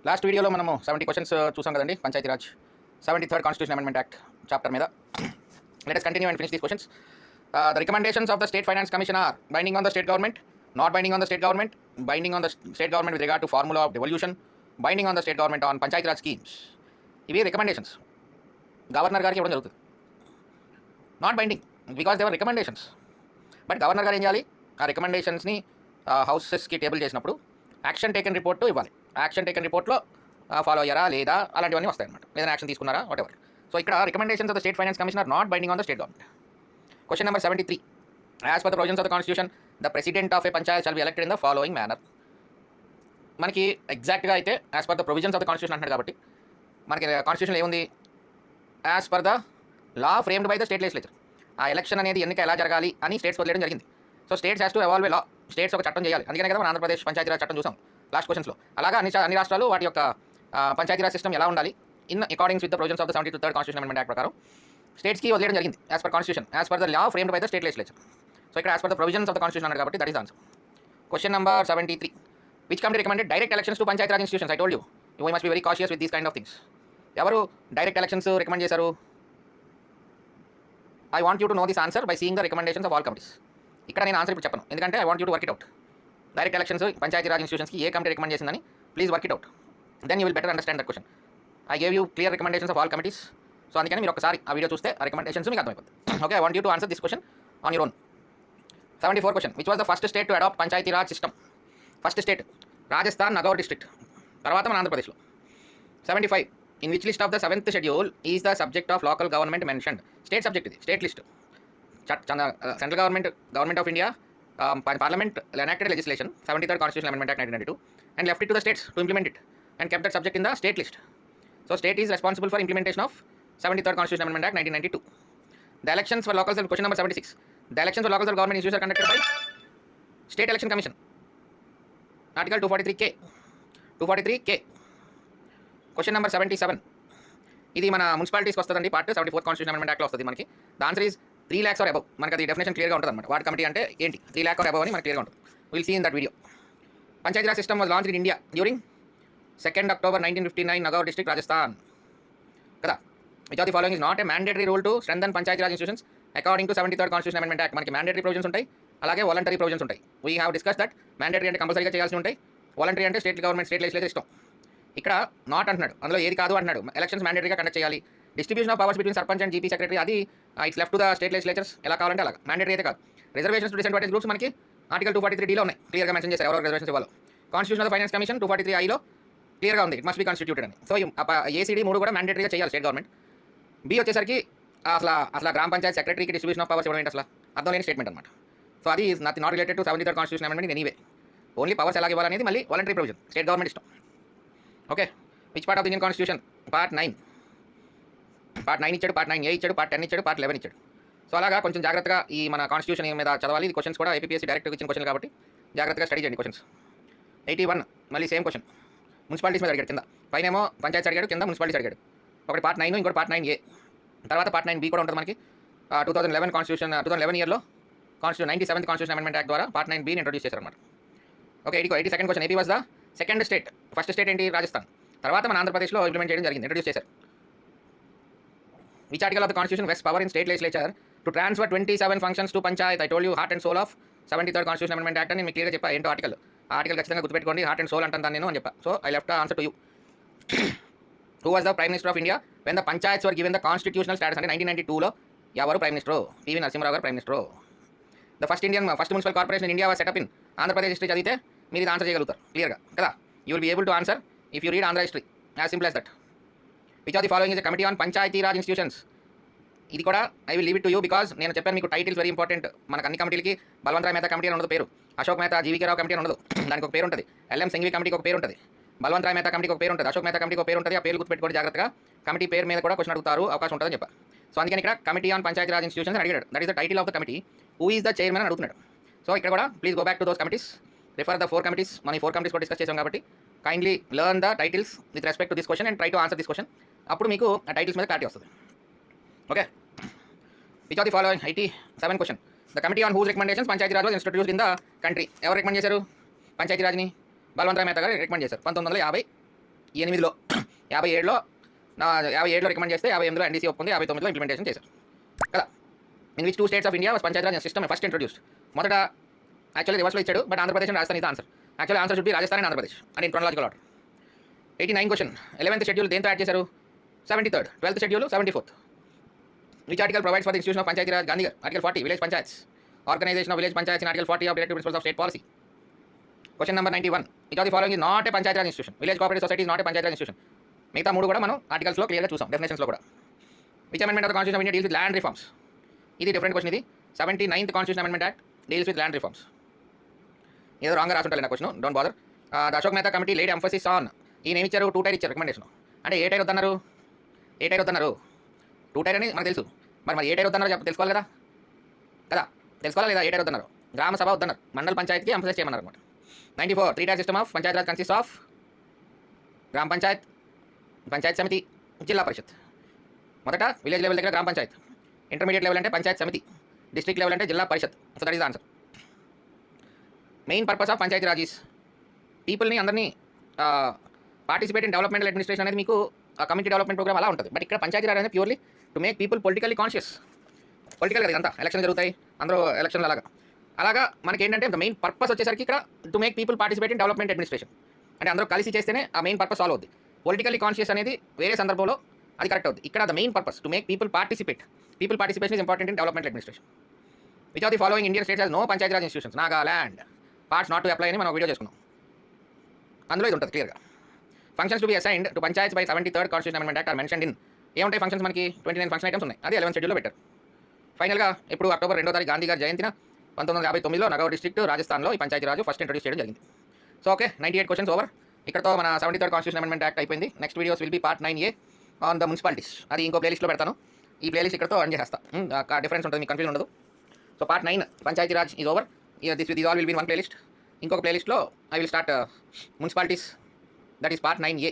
Last వీడియోలో మనము 70 questions చూసాం కదండి Panchayati Raj 73rd constitution amendment act chapter మీద. Let us continue and finish these questions. The recommendations of the State Finance Commission are binding on the state government, not binding on the state government, binding on the state government with regard to formula of devolution, binding on the state government on Panchayati Raj schemes. ఇవి recommendations governor గారికి ఇవ్వడం జరుగుతుంది. Not binding because they're recommendations. But governor గారు ఏం చేయాలి, ఆ రికమెండేషన్స్ని హౌసెస్కి టేబుల్ చేసినప్పుడు యాక్షన్ టేకెన్ రిపోర్ట్ ఇవ్వాలి. యాక్షన్ టేకెన్ రిపోర్ట్లో ఫాలో అయ్యారా లేదా అలాంటివన్నీ వస్తాయి అనమాట. ఏదైనా యాక్షన్ తీసుకున్నారా వాట్ ఎవర్. సో ఇక్కడ recommendations of the state finance commission are not binding on the state government. Question number 73. As per the provisions of the constitution the president of A Panchayat shall be elected in the following manner. మనకి ఎగ్జాక్ట్గా అయితే as per the provisions of the constitution అంటున్నాడు కాబట్టి మనకి constitution ఏముంది, as per the law framed by the state legislature. ఆ election అనేది ఎన్నిక ఎలా జరగాలి అని స్టేట్స్ వదిలేయడం జరిగింది. So states has to evolve A law. States ఒక చట్టం చేయాలి. అందుకనే కదా మన ఆంధ్రప్రదేశ్ పంచాయతీరాజ్ చట్టం చూసాం లాస్ట్ క్వశ్చన్స్లో. అలాగా అన్ని రాష్ట్రాలు వాటి యొక్క పంచాయతీరాజ్ సిస్టమ్ ఎలా ఉండాలి in accordings with the provisions of the 73rd constitution amendment act ప్రకారం స్టేట్స్కి వదిలేయడం జరిగింది as per constitution, as per the law framed by the state legislature. So ఇక్కడ as per the provisions of the constitution అన్నారు కాబట్టి that is answer. Question number 73. Which committee recommended direct elections to Panchayati Raj institutions? I told you you must be very cautious with these kind of things. ఎవరు direct elections recommend చేశారు? I want you to know this answer by seeing the recommendations of all committees. ఇక్కడ నేను answer ఇప్పుడు చెప్పను, ఎందుకంటే I want you to work it out. Direct elections Panchayati Raj ఇన్స్టిట్యూషన్స్కి ఏ committee recommend చేసిందని please work it out. Then you will better understand that question. I gave you clear recommendations of all committees. So అందుకని మీరు ఒకసారి ఆ video చూస్తే ఆ recommendations మీకు అర్థమైపోతుంది. Okay, I want you to answer this question on your own. 74 question. Which was the first state to adopt Panchayati Raj system? First state Rajasthan, Nagaur district, తర్వాత మన ఆంధ్రప్రదేశ్లో. 75. In which list of the 7th schedule is the subject of local government mentioned? State subject ఇది, state list. Central government of India Parliament enacted legislation 73rd Constitutional Amendment Act 1992 and left it to the states to implement it and kept that subject in the state list. So state is responsible for implementation of 73rd Constitutional Amendment Act 1992. The elections for local self, question number 76. The elections for local self government institutions are conducted by State Election Commission. Article 243K. 243K. Question number 77. ఇది మన మున్సిపాలిటీస్కి వస్తుందండి part 74th constitution amendment యాక్ట్లో వస్తుంది మనకి. The answer is 3 lakhs are above. మనకి అది definition క్లియర్గా ఉంటుంది అనమాట. వార్డ్ కమిటీ అంటే ఏంటి, 3 lakh ఆర్ అబవ్ అని మనకి క్లియర్గా ఉంటుంది. Will see in that video. Panchayati Raj system was launched in India during 2nd October 1959 Nagaur district, Rajasthan కదా. Which of the following is not a mandatory rule to strengthen Panchayati Raj institutions according to 73rd constitution amendment act. మనకి mandatory provisions ఉంటాయి, అలాగే voluntary provisions ఉంటాయి. We have discuss that. Mandatory అంటే కంపల్సరీగా చేయాల్సి ఉంటాయి, voluntary అంటే స్టేట్ గవర్నమెంట్ స్టేట్ లెజిస్లేచర్ ఇష్టం. ఇక్కడ నాట్ అంటున్నాడు, అందులో ఏది కాదు అంటున్నాడు. ఎలక్షన్స్ మ్యాండేటరీగా కండక్ట్ చేయాలి. Distribution of powers between sarpanch and GP secretary అది it's left to the state legislatures. ఎలా కావాలంటే అలాగా, మ్యాండేటరీ అయితే కాదు. రిజర్వేషన్స్ టు డిసెంట్వైజ్ గ్రూప్స్ మనకి ఆర్టికల్ 243Dలో ఉన్నాయి, క్లియర్గా మెన్షన్ చేశారు ఎవరో రిజర్వేషన్స్ ఇవ్వాలో. కాన్స్టిట్యూషన్ ఆఫ్ ఫైనాన్స్ కమిషన్ 243Iలో క్లియర్గా ఉంది, ఇట్ మస్ట్ బి కాన్స్టిట్యూటెడ్ అని. సో ఏసీడీ 3 కూడా మ్యాండేటరీగా చేయాలి స్టేట్ గవర్నమెంట్. బి వచ్చేసరికి అసలు గ్రామ పంచాయత్ సెక్రటరీకి డిస్ట్రిబ్యూషన్ ఆఫ్ పవర్స్ ఇవ్వడం ఏంటి అసలు అర్థం లేని స్టేట్మెంట్ అనమాట. సో అది not related to 73rd constitution amendment in anyway. Only powers ఎలా ఇవ్వాలనేది మళ్ళీ వాలంటరీ ప్రొవిజన్, స్టేట్ గవర్నమెంట్ ఇష్టం. Okay, which part of the Indian constitution? Part 9 ఇచ్చాడు, పార్ట్ 9A ఇచ్చాడు, పార్ట్ 10 ఇచ్చాడు, పార్ట్ 11 ఇచ్చాడు. సో అలాగా కొంచెం జాగ్రత్తగా ఈ మన కాన్స్టిట్యూషన్ మీద చదవాలి. ఇది క్వశ్చన్స్ కూడా ఏపీఎస్సీ డైరెక్ట్గా ఇచ్చిన క్వశ్చన్ కాబట్టి జాగ్రత్తగా స్టడీ చేయండి క్వశ్చన్స్. 81 మళ్ళీ సేమ్ క్వశ్చన్, మున్సిపాలిటీస్ మీద అడిగాడు. కింద పైనేమో పంచాయతీ అడిగాడు, కింద మున్సిపాలిటీస్ అడిగాడు. ఒకటి పార్ట్ 9, ఇంకోటి పార్ట్ 9A, తర్వాత పార్ట్ 9B కూడా ఉంటుంది మనకి. 2011 కాన్స్టిట్యూషన్ 2011 ఇయర్లో 97th కాన్స్టిట్యూషన్ అమెండ్మెంట్ యాక్ట్ ద్వారా పార్ట్ 9Bని ఇంట్రొడ్యూస్ చేశారు అనమాట. Okay, 82nd question. AP was the second state. First state ఏంటి? రాజస్థాన్. తర్వాత మన ఆంధ్రప్రదేశ్లో ఇంప్లిమెంట్ చేయడం జరిగింది, ఇంట్రొడ్యూస్ చేశారు. Which article of the Constitution vests power in state legislature to transfer 27 functions to panchayat? I told you heart and soul of 73rd Constitution Amendment Act అని మీకు క్లియర్గా చెప్పా ఏంటో ఆర్టికల్. ఆ ఆర్టికల్ ఖచ్చితంగా గుర్తుపెట్టుకోండి, హార్ట్ అండ్ సోల్ అంటాను నేను అని చెప్పా. So I left answer to you. Who was the prime minister of India when the panchayats were given the constitutional status? అంటే 1992లో ఎవరు ప్రైమ్ మినిస్టర్? పివి నరసింహరావు గారు prime minister. The first municipal corporation in India was setup in Andhra Pradesh history చదివితే మీరు ఇది answer చేయగలుగుతారు క్లియర్గా కదా. You will be able to answer if you read Andhra history, as simple as that. Which of the following is a committee on Panchayati Raj institutions? ఇది కూడా I will leave it to you because నేను చెప్పాను మీకు titles very important. మనకు అన్ని కమిటీలకి Balwant Rai Mehta committee అని ఉండదు పేరు, అశోక్ మెహతా జీవీకే రావు కమిటీ అని ఉండదు, దానికి ఒక పేరు ఉంటుంది. ఎల్ఎం సింఘ్వి కమిటీకి ఒక పేరు ఉంటుంది, బల్వంతరాయ్ మెహతా కమిటీకి ఒక పేరు ఉంటుంది, అశోక్ మెహతా కమిటీకి ఒక పేరు ఉంటుంది. ఆ పేరు గుర్తుపెట్టుకోండి జాగ్రత్తగా. కమిటీ పేరు మీద కూడా క్వశ్చన్ అడుగుతారు, అవకాశం ఉంటుందని చెప్పా. సో అందుకని ఇక్కడ కమిటీ ఆన్ పంచాయతీరాజ్ ఇన్స్టిట్యూషన్స్ అడిగాడు. That is the title of the committee. Who is the chairman అని అడుగుతున్నాడు. సో ఇక్కడ కూడా please go back to those committees, refer the 4 committees. మనం 4 కమిటీస్ కూడా డిస్కస్ చేసాం కాబట్టి kindly learn the titles with respect to this question and try to answer this question. అప్పుడు మీకు ఆ టైటిల్స్ మీద క్లారిటీ వస్తుంది. Okay, which of the following? 87 question. The committee on whose recommendations Panchayati Raj was introduced in the country? ఎవరు recommend చేశారు పంచాయతీరాజ్ని? బల్వంతరాయ్ మెహతా గారు recommend చేశారు 1950 ఎనిమిదిలో 57లో 57లో రికమెండ్ చేస్తే 58లో ఎన్డీసీ ఒప్పుకుంది, 59లో ఇంప్లిమెంటేషన్ చేశారు కదా. In which 2 states of India Panchayati Raj system first introduced. మొదట యాక్చువల్లీ రివర్స్లో ఇచ్చాడు, బట్ ఆంధ్రప్రదేశ్ అండ్ రాజస్థాన్ ఇది answer. Actually answer should be Rajasthan and Andhra Pradesh and in chronological order. 89 question. 11th schedule దేంతో యాడ్ చేశారు? 73rd. 12th schedule 74th. Which article provides for the institution of Panchayati Raj? గాంధీగర్. Article 40 village panchayats. Organisation of village panchayats in article 40 of directive principles of state policy. Question number 91. Which of the following is not A Panchayati Raj institution? Village cooperative society is not A Panchayati Raj institution. మిగతా 3 కూడా మనం ఆర్టికల్స్లో క్లియర్గా చూసాం, డెఫినేషన్స్లో కూడా. Which amendment of the constitution of India deals with land reforms? ఇది different question. ఇది 79th constitution amendment act deals with land reforms. ఏదో రాంగ్గా రాసుంటారు నా question, don't bother. The Ashok Mehta committee laid emphasis on. ఈయన ఏమి ఇచ్చారు? 2 టైర్ ఇచ్చారు రికమెండేషన్. అంటే ఏ టైర్ వద్దన్నారు? 2 టైర్ అని మనకు తెలుసు. మరి ఏ టైర్ వద్దన్నారు తెలుసుకోవాలి కదా తెలుసుకోవాలా లేదా? ఏ టైర్ వద్దన్నారు? గ్రామ సభ వద్దన్నారు, మండల పంచాయతీకి ఎంఫసైజ్ చేయమన్నారు అనమాట. 94. 3 tyre system of Panchayat Raj consist of గ్రామ పంచాయత్, పంచాయత్ సమితి, జిల్లా పరిషత్. మొదట విలేజ్ లెవెల్ దగ్గర గ్రామ పంచాయత్, ఇంటర్మీడియట్ లెవెల్ అంటే పంచాయత్ సమితి, డిస్ట్రిక్ట్ లెవెల్ అంటే Zilla Parishad. So that is answer. Main purpose of Panchayati Raj is పీపుల్ని అందరినీ పార్టిసిపేట్ ఇన్ డెవలప్మెంటల్ అడ్మినిస్ట్రేషన్ అనేది మీకు కమ్యూనిటీ డెవలప్మెంట్ ప్రోగ్రామ్ అలా ఉంటుంది. బట్ ఇక్కడ పంచాయతీ రాజ్ అనేది purely to make people politically conscious. Political కదా ఇదంతా, ఎలక్షన్ జరుగుతాయి, అందరూ ఎలక్షన్లు అలాగా మనకి ఏంటంటే మెయిన్ పర్పస్ వచ్చేసరికి ఇక్కడ to make people participate in development administration. అంటే అందరూ కలిసి చేస్తేనే ఆ మెయిన్ పర్పస్ సాల్వ్ అవుతుంది. పొలిటికల్లీ కాన్షియస్ అనేది వేరే సందర్భంలో అది కరెక్ట్ అవుతుంది. ఇక్కడ the main purpose to make people participate. People participation is important in development administration. Which of the following Indian states has no Panchayati Raj institutions? Nagaland. Parts not to apply అని మనం video చేసుకున్నాం, అందులో ఇది ఉంటుంది క్లియర్గా. Functions to B assigned to panchayats by 73rd constitution amendment act are mentioned in. ఏముంటాయి functions మనకి? 29 function items ఉన్నాయి, అది 11th షెడ్యూల్లో పెట్టారు. ఫైనల్గా ఇప్పుడు అక్టోబర్ 2వ తారీఖు గాంధీ గారి జయంతిన 1959లో నగౌర్ డిస్ట్రిక్ట్ రాజస్థాన్లో ఈ పంచాయతీ రాజు ఫస్ట్ ఇంట్రొడ్యూస్ చేయడం జరిగింది. So okay, 98 questions over. ఇక్కడతో మన 73rd కాన్స్టిట్యూషన్ అమెండ్మెంట్ యాక్ట్ అయిపోయింది. Next videos will be part 9A on the municipalities. అది ఇంకో ప్లేలిస్ట్లో పెడతాను. ఈ ప్లేలిస్ట్ ఇక్కడతో రన్ చేసేస్తా, డిఫరెన్స్ ఉంటుంది, మీకు కన్ఫ్యూజన్ ఉండదు. So part 9 Panchayati Raj is over. This all will be one playlist. ఇంకొక ప్లేలిస్ట్లో I will start municipalities, that is part 9A.